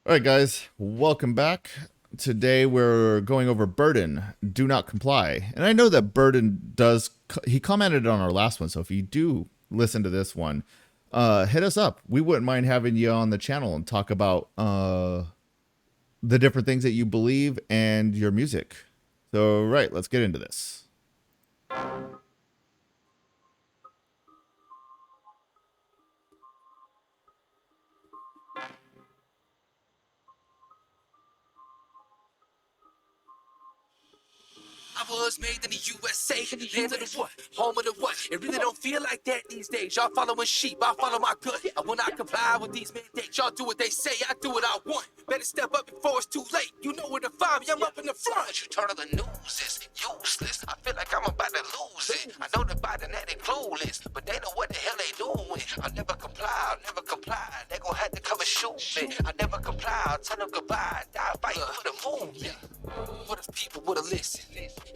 All right, guys, welcome back. Today we're going over burden, do not comply. And I know that burden does, he commented on our last one. So if you do listen to this one, hit us up. We wouldn't mind having you on the channel and talk about the different things that you believe and your music. So, right, let's get into this. I was made in the USA, land of the what, home of the what. It really don't feel like that these days. Y'all following sheep, I follow my gut. I will not comply with these mandates. Y'all do what they say, I do what I want. Better step up before it's too late. You know where to find me, I'm up in the front. But you turn on the news, it's useless. I feel like I'm about to lose it. I know the body that they clueless, but they know what the hell they doing. I never comply, They gon' have to come and shoot me. I never comply, I'll tell them goodbye. Die fighting for the movement. What if people would've listened?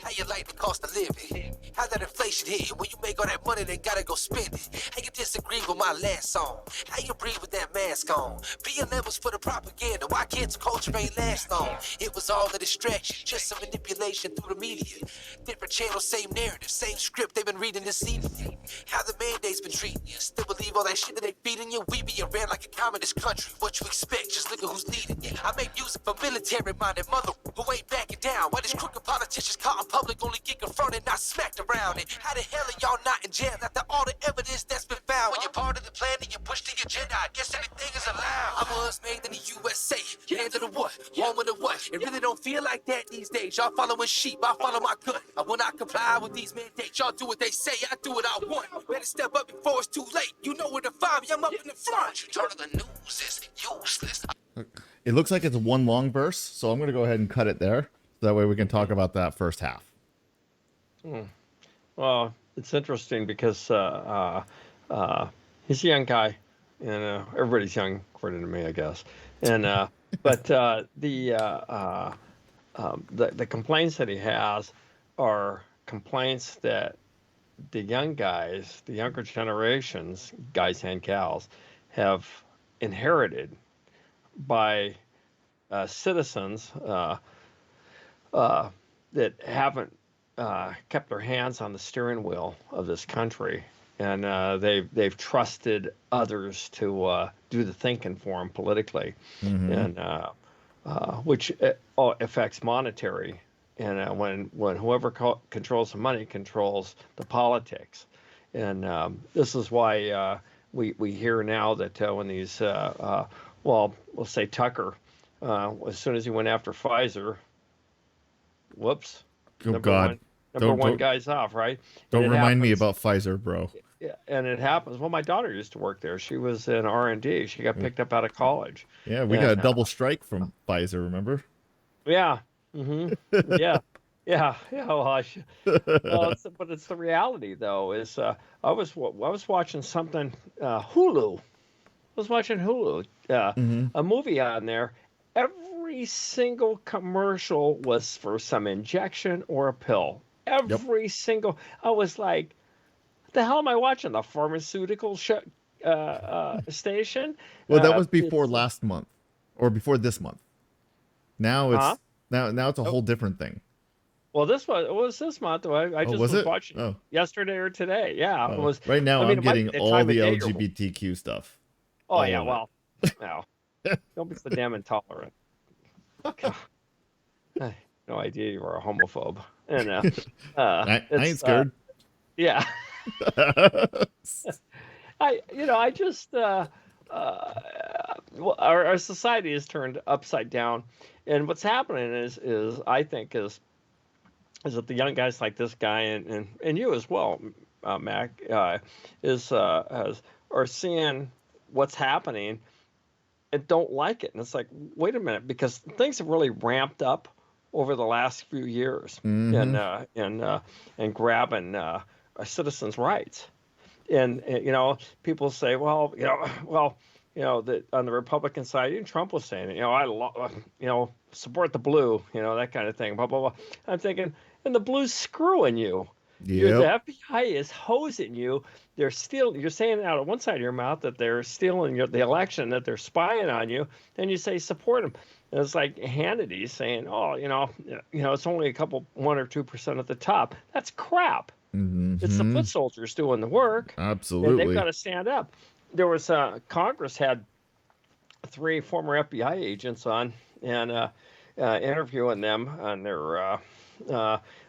How you like the cost of living? How that inflation hit? When you make all that money, they gotta go spend it. How you disagree with my last song? How you breathe with that mask on? BLM was for the propaganda. Why kids' culture ain't last long? It was all a distraction, just a manipulation through the media. Different channels, same narrative, same script they've been reading this evening. How the mandates been treating you? Still believe all that shit that they feeding you? We be around like a communist country. What you expect? Just look at who's leading you. I make music for military-minded mother who ain't backing down. Why these crooked politicians caught in public only get confronted, not smacked around it? How the hell are y'all not in jail after all the evidence that's been found? When you're part of the plan and you push the agenda, I guess anything is allowed. I was made in the USA, land of the what, home of the what. It really don't feel like that these days. Y'all following sheep, I follow my gut. I will not comply with these mandates. Y'all do what they say, I do what I want. Better step up before it's too late. You know where to find me, I'm up in the front. You turn on the news, it's useless. It looks like it's one long verse, so I'm going to go ahead and cut it there. So that way we can talk about that first half. Well, it's interesting because he's a young guy, and everybody's young, according to me, I guess. And but the complaints that he has are complaints that the young guys, the younger generations, guys and gals, have inherited by citizens that haven't kept their hands on the steering wheel of this country, and they've trusted others to do the thinking for them politically, and which affects monetary. And when whoever controls the money controls the politics, and this is why we hear now that when these well, we'll say Tucker, as soon as he went after Pfizer, whoops, Oh, God. number one guy's off, right? And Don't it remind me happens. about Pfizer, bro. Yeah, and it happens. Well, my daughter used to work there. She was in R&D. She got picked up out of college, Yeah, we got and a double strike from Pfizer, remember? yeah, yeah, yeah. Well, but it's the reality though. Is I was watching something Hulu. I was watching Hulu, a movie on there. Every single commercial was for some injection or a pill. Yep. Every single. I was like, what the hell am I watching? The pharmaceutical station? Well, that was before It's last month or before this month. Now huh? it's now it's a Oh, whole different thing. well, it was this month. I Oh, just was was it? watching Oh, yesterday or today. Yeah, it oh. was. Right now I mean, I'm it might getting be the all time of the day LGBTQ stuff. oh All yeah, of it. well, no, don't be so damn intolerant. God, I had no idea you were a homophobe. And I ain't it's scared. yeah. I just uh, well, our society is turned upside down, and what's happening is I think is that the young guys like this guy and you as well, Mac, are seeing what's happening and don't like it, and it's like, wait a minute, because things have really ramped up over the last few years Mm-hmm. and grabbing citizens' rights. And people say, well, that on the Republican side, even Trump was saying it, support the blue, that kind of thing, blah blah blah. I'm thinking, and the blue's screwing you. The Yep. FBI is hosing you. You're saying out of one side of your mouth that they're stealing the election, that they're spying on you. Then you say support them. And it's like Hannity saying, "Oh, it's only a couple, 1 or 2% at the top." That's crap. It's the Mm-hmm. foot soldiers doing the work, and they've got Absolutely. to stand up. There was Congress had 3 former FBI agents on and interviewing them on their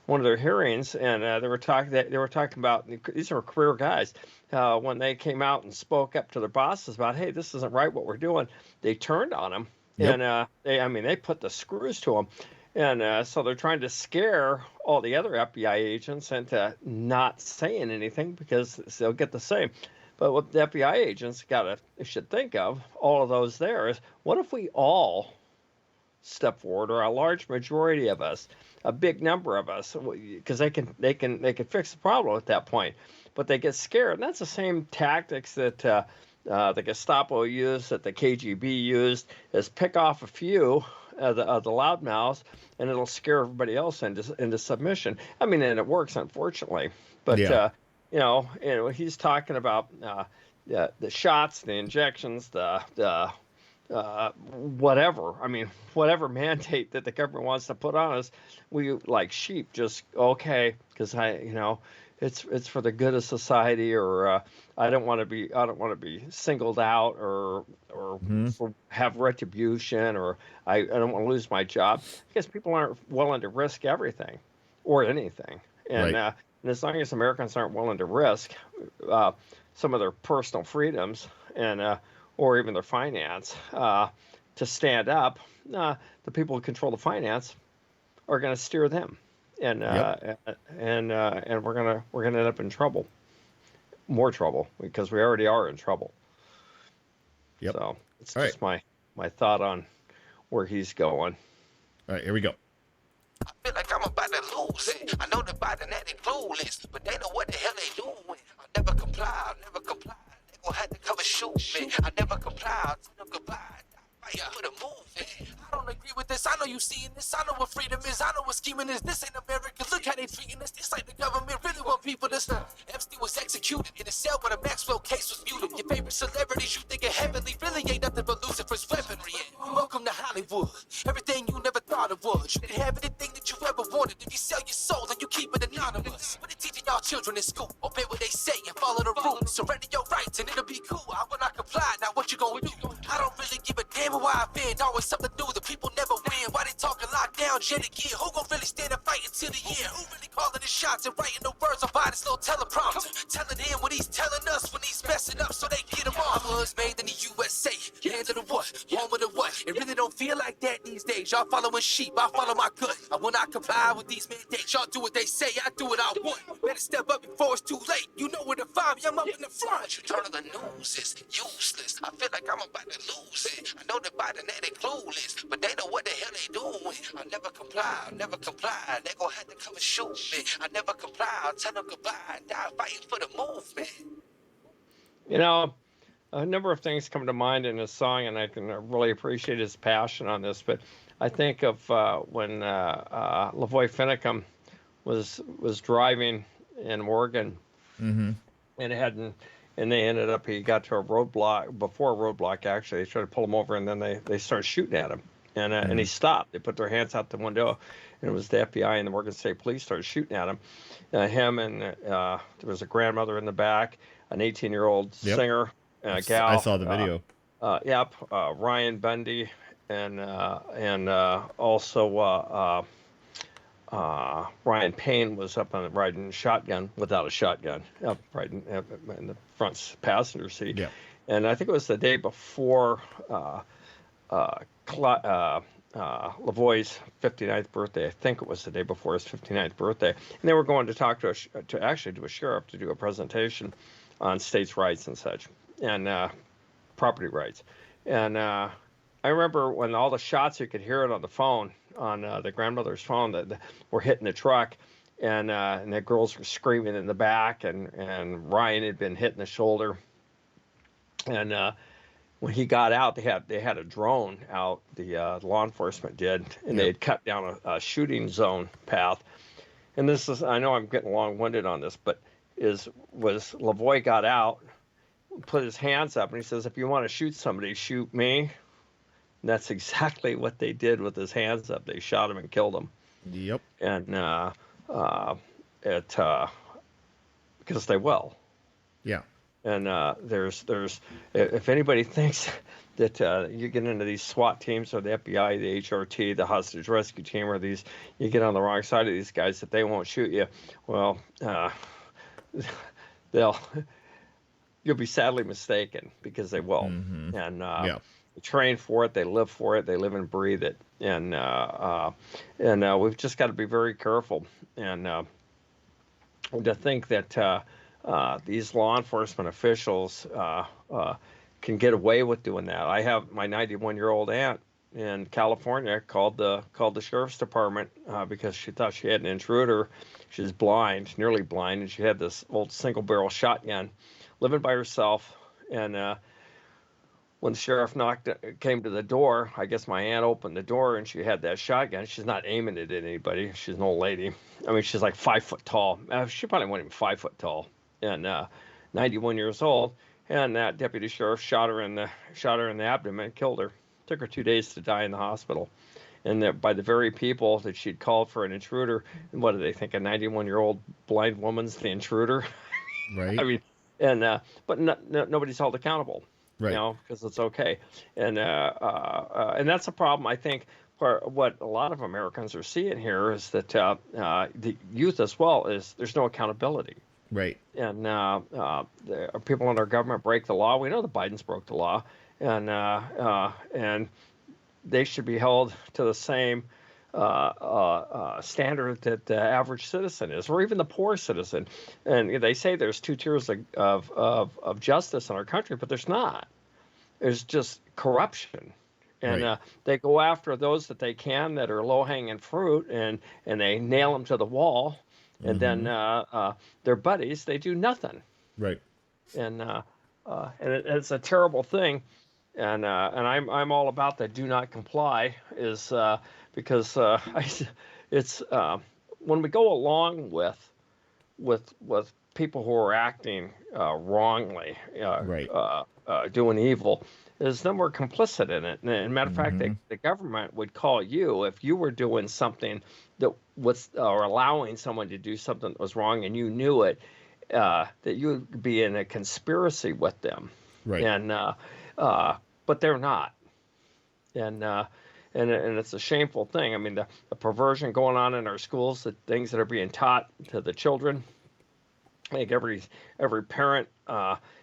one of their hearings, and they were talking about, these are career guys. When they came out and spoke up to their bosses about, hey, this isn't right what we're doing, they turned on them, Yep. and they put the screws to them. And so they're trying to scare all the other FBI agents into not saying anything because they'll get the same. But what the FBI agents should think of, all of those there, is what if we all step forward, or a large majority of us, a big number of us, because they can fix the problem at that point. But they get scared, and that's the same tactics that the Gestapo used, that the KGB used, is pick off a few of the loudmouths, and it'll scare everybody else into submission. I mean, and it works, unfortunately. But Yeah. he's talking about the shots, the injections, the whatever. I mean, whatever mandate that the government wants to put on us, we like sheep just okay, because it's for the good of society, or I don't want to be singled out, or Mm-hmm. have retribution, or I don't want to lose my job. I guess people aren't willing to risk everything or anything, and Right. uh, and as long as Americans aren't willing to risk some of their personal freedoms, and or even their finance, to stand up, the people who control the finance are going to steer them, and Yep. we're gonna end up in trouble, more trouble, because we already are in trouble. Yep. So it's All right. just my thought on where he's going. All right. Here we go. I feel like I'm about to lose it. I know the Biden that they clueless, but they know what the hell they doing. I never comply, I'll never comply. They gon' have to come and shoot me. I never comply, I'll tell them goodbye. Fight for the movement. I don't agree with this. I know you seeing this. I know what freedom is. I know what scheming is. This ain't America. Look how they treating us. This like the government really want people to stop. Epstein was executed in a cell, but a Maxwell case was muted. Your favorite celebrities you think are heavenly really ain't nothing but Lucifer's weaponry. Welcome to Hollywood. Everything you never thought it was. You didn't have anything that you ever wanted. If you sell your soul, then you keep it anonymous. What they teaching y'all children in school? Obey what they say and follow the rules. Surrender your rights and it'll be cool. I will not comply. Now what you gonna do? I don't really give a damn who I offend. Always something new. The people never win. Why they talking lockdown yet again? Who gon' really stand and fight until the end? Who really calling the shots and writing the words on Biden's little teleprompter? Telling him what he's telling us when he's messing up so they get him off. I was made in the USA. Land of the what? Home of the what? It really don't feel like that these days. Y'all following sheep. I follow my gut. I will not comply with these mandates. Y'all do what they say. I do what I want. Better step up before it's too late. You know where to find me. I'm up in the front. You turn on the news. It's useless. I feel like I'm about to lose it. I know that Biden that they clueless, but they know what the hell they doing. I never comply. I never comply. They gon' have to come and shoot me. I never comply. I'll tell them goodbye and die fighting for the movement. You know, a number of things come to mind in his song, and I can really appreciate his passion on this. But I think of when Lavoy Finicum was driving in Oregon, Mm-hmm. and they ended up, he got to a roadblock. Before a roadblock, actually, they tried to pull him over, and then they started shooting at him, and he stopped. They put their hands out the window, and it was the FBI and the Oregon State Police started shooting at him. Him and there was a grandmother in the back, an 18-year-old Yep. singer, gal. I saw the video. Ryan Bundy, and also Ryan Payne was up on riding shotgun without a shotgun, up riding in the front passenger seat. Yeah. And I think it was the day before Lavoy's 59th birthday. I think it was the day before his 59th birthday, and they were going to talk to a sheriff to do a presentation on states' rights and such, and property rights. And I remember when all the shots, you could hear it on the phone, on the grandmother's phone, that were hitting the truck, and the girls were screaming in the back, and Ryan had been hit in the shoulder, and when he got out, they had a drone out. The law enforcement did, and they had cut down a shooting zone path. and this is, I know I'm getting long-winded on this, but was Lavoie got out, put his hands up, and he says, if you want to shoot somebody, shoot me. And that's exactly what they did with his hands up. They shot him and killed him. Yep. And because they will. Yeah. And there's if anybody thinks that you get into these SWAT teams or the FBI, the HRT, the hostage rescue team, or these, you get on the wrong side of these guys that they won't shoot you, well, you'll be sadly mistaken, because they will. Mm-hmm. And Yeah. they train for it, they live for it, they live and breathe it, and we've just got to be very careful. And to think that these law enforcement officials can get away with doing that. I have my 91-year-old aunt in California called the sheriff's department because she thought she had an intruder. She's blind, nearly blind, and she had this old single-barrel shotgun, living by herself. And when the sheriff came to the door, I guess my aunt opened the door and she had that shotgun. She's not aiming it at anybody. She's an old lady. I mean, she's like 5 foot tall. She probably wasn't even 5 foot tall, and 91 years old. And that deputy sheriff shot her in the abdomen and killed her. Took her 2 days to die in the hospital. And that by the very people that she'd called for an intruder. And what do they think? A 91-year-old blind woman's the intruder? Right. I mean, and but nobody's held accountable. Right. You know, because it's okay. And that's a problem, I think. What a lot of Americans are seeing here is that the youth as well is there's no accountability. Right. And the people in our government break the law. We know the Bidens broke the law, and they should be held to the same standard that the average citizen is, or even the poor citizen. And they say there's two tiers of justice in our country, but there's not. There's just corruption. And Right. They go after those that they can, that are low-hanging fruit, and they nail them to the wall. And then their buddies, they do nothing. Right. And it's a terrible thing. And I'm all about the do not comply, is because it's when we go along with people who are acting wrongly, Right. doing evil, is then we're complicit in it. And matter of fact, the government would call you if you were doing something that was, or allowing someone to do something that was wrong, and you knew it, that you would be in a conspiracy with them. Right. And but they're not. And it's a shameful thing. I mean, the perversion going on in our schools, the things that are being taught to the children. I think every parent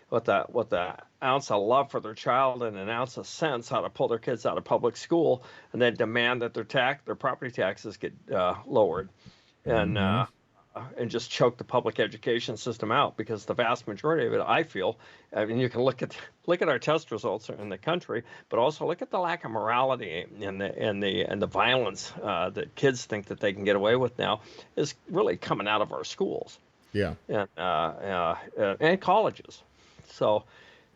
with the ounce of love for their child and an ounce of sense how to pull their kids out of public school, and then demand that their property taxes get lowered, and just choke the public education system out, because the vast majority of it, I feel, I mean, you can look at our test results in the country, but also look at the lack of morality and the violence that kids think that they can get away with now, is really coming out of our schools. Yeah. And colleges. So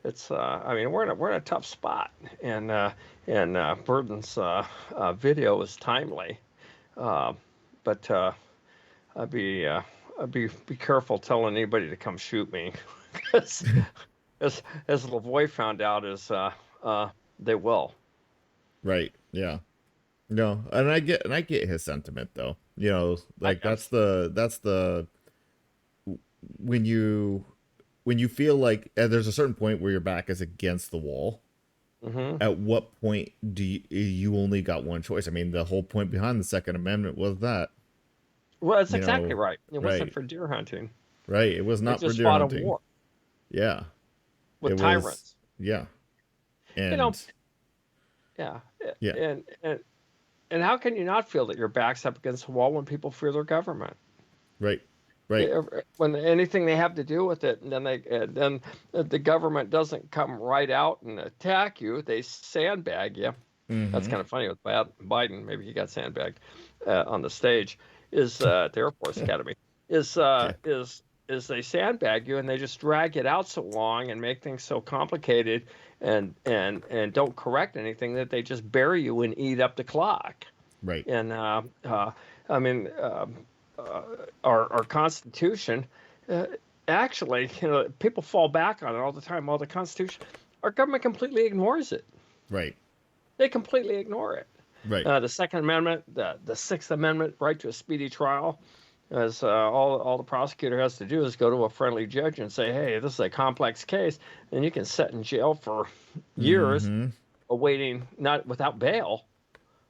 it's I mean, we're in a tough spot, and Burton's video is timely, but I'd be careful telling anybody to come shoot me, because as Lavoie found out, is they will. Right. Yeah. No, and I get his sentiment, though. You know, like that's the when you feel like there's a certain point where your back is against the wall. At what point do you only got one choice? I mean, the whole point behind the Second Amendment was that. Well, that's exactly right. It wasn't right. for deer hunting. Right. It was not It just for deer fought hunting. a war Yeah. with It was- tyrants. Yeah. And You know, yeah. And how can you not feel that your back's up against the wall when people fear their government? right. Right. When anything they have to do with it, and then the government doesn't come right out and attack you, they sandbag you. That's kind of funny with Biden. Maybe he got sandbagged on the stage. Is the Air Force Academy is they sandbag you, and they just drag it out so long and make things so complicated, and don't correct anything, that they just bury you and eat up the clock. Right. And I mean, our Constitution, actually, people fall back on it all the time. Well, the Constitution, our government completely ignores it. Right. They completely ignore it. Right. The Second Amendment, the Sixth Amendment, right to a speedy trial, as all the prosecutor has to do is go to a friendly judge and say, "Hey, this is a complex case," and you can sit in jail for years, awaiting, not without bail,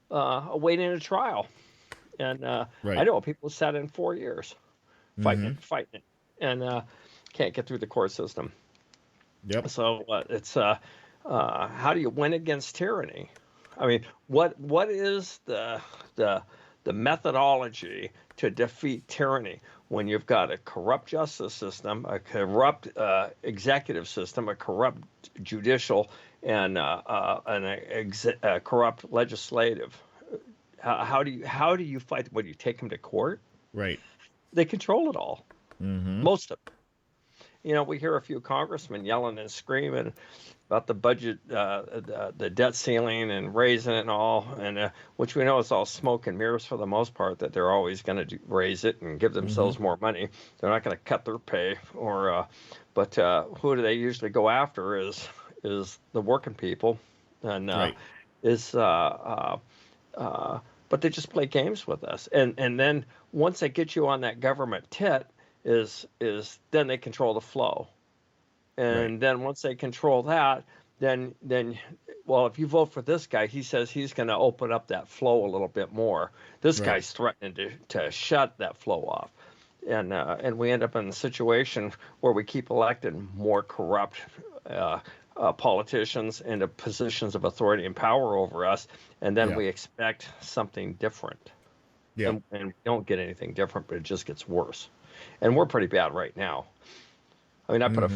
awaiting a trial. And Right. I know people who sat in 4 years fighting it, and can't get through the court system. Yep. So it's how do you win against tyranny? I mean, what is the methodology to defeat tyranny when you've got a corrupt justice system, a corrupt executive system, a corrupt judicial, and a corrupt legislative? How do you fight? What, do you take them to court? Right. They control it all. Most of it. We hear a few congressmen yelling and screaming about the budget, the debt ceiling and raising it and all, and which we know is all smoke and mirrors for the most part, that they're always going to raise it and give themselves more money. They're not going to cut their pay, but who do they usually go after is the working people, and Right. but they just play games with us, and then once they get you on that government tit, is then they control the flow. And then once they control that, then well, if you vote for this guy, he says he's going to open up that flow a little bit more. This guy's threatening to shut that flow off. And we end up in a situation where we keep electing more corrupt politicians into positions of authority and power over us, and then we expect something different. Yeah. And we don't get anything different, but it just gets worse. And we're pretty bad right now. I mean, I put a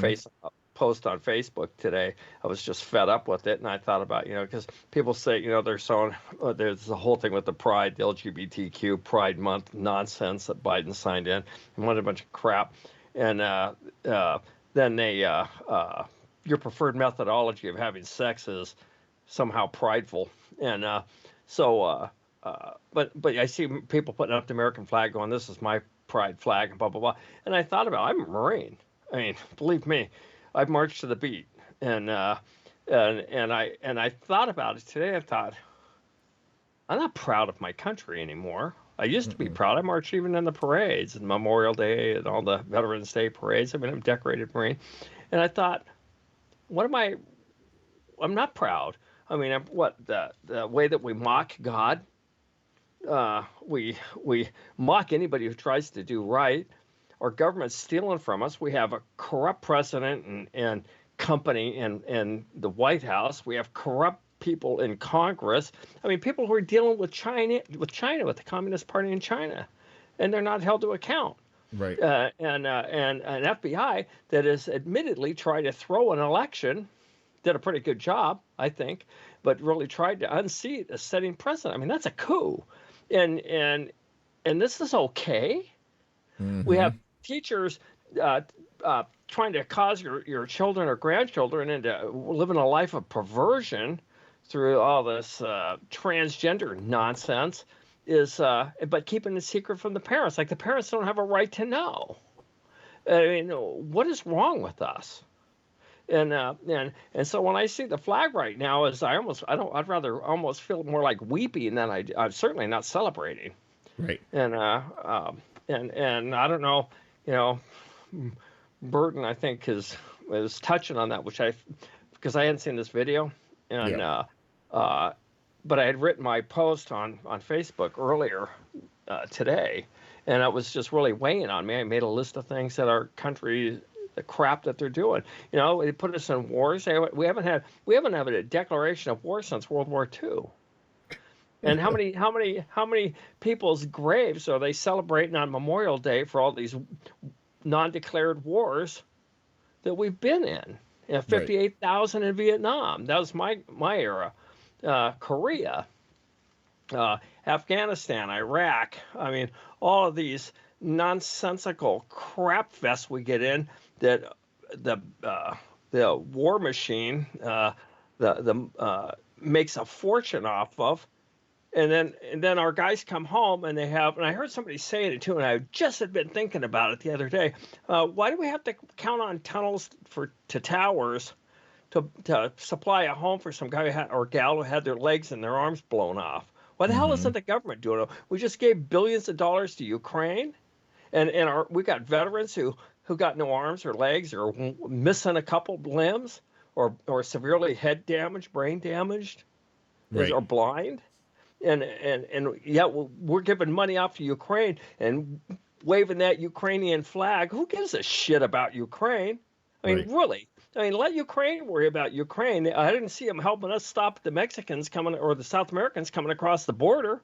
post on Facebook today. I was just fed up with it, and I thought about, because people say, they're so, there's the whole thing with the Pride, the LGBTQ Pride Month nonsense that Biden signed in, and what a bunch of crap. And then they, your preferred methodology of having sex is somehow prideful. And but I see people putting up the American flag going, "This is my pride flag," and blah, blah, blah. And I thought about it. I'm a Marine. I mean, believe me, I've marched to the beat, and I thought about it today. I thought, I'm not proud of my country anymore. I used to be proud. I marched even in the parades, and Memorial Day, and all the Veterans Day parades. I mean, I'm a decorated Marine, and I thought, what am I? I'm not proud. I mean, the way that we mock God, we mock anybody who tries to do right. Our government's stealing from us. We have a corrupt president and company in the White House. We have corrupt people in Congress. I mean, people who are dealing with China, with the Communist Party in China, and they're not held to account. Right. And an FBI that has admittedly tried to throw an election, did a pretty good job, I think, but really tried to unseat a sitting president. I mean, that's a coup. And this is okay. We have teachers trying to cause your children or grandchildren into living a life of perversion through all this transgender nonsense, but keeping it secret from the parents. Like, the parents don't have a right to know. I mean, what is wrong with us? And so when I see the flag right now, I'd rather almost feel more like weeping than I'm certainly not celebrating. Right. And I don't know, Burton, I think, is touching on that, because I hadn't seen this video, and but I had written my post on Facebook earlier today, and it was just really weighing on me. I made a list of things that our country, the crap that they're doing. They put us in wars. We haven't had a declaration of war since World War II. And how many people's graves are they celebrating on Memorial Day for all these non-declared wars that we've been in? 58,000 in Vietnam. That was my era. Korea, Afghanistan, Iraq. I mean, all of these nonsensical crap fests we get in that the war machine makes a fortune off of. And then our guys come home and I heard somebody saying it too, and I just had been thinking about it the other day. Why do we have to count on tunnels to towers to supply a home for some guy or gal who had their legs and their arms blown off? Why the hell isn't the government doing it? We just gave billions of dollars to Ukraine, and we got veterans who got no arms or legs or missing a couple limbs or severely head damaged, brain damaged, Right. or blind. And yet we're giving money out to Ukraine and waving that Ukrainian flag. Who gives a shit about Ukraine? I mean, really? I mean, let Ukraine worry about Ukraine. I didn't see them helping us stop the Mexicans coming or the South Americans coming across the border.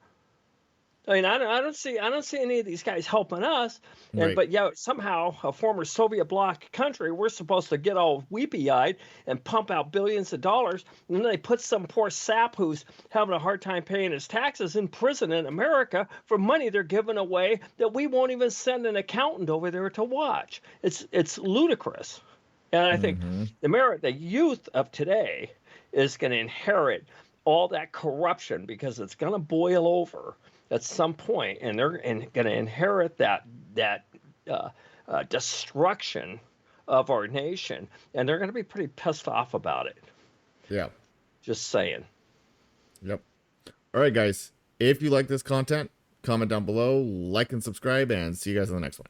I mean, I don't see any of these guys helping us. Right. But yeah, somehow a former Soviet bloc country, we're supposed to get all weepy-eyed and pump out billions of dollars, and then they put some poor sap who's having a hard time paying his taxes in prison in America for money they're giving away that we won't even send an accountant over there to watch. It's ludicrous. And I think the youth of today is going to inherit all that corruption because it's going to boil over at some point, and they're going to inherit that destruction of our nation, and they're going to be pretty pissed off about it. Yeah. Just saying. Yep. All right, guys. If you like this content, comment down below, like and subscribe, and see you guys in the next one.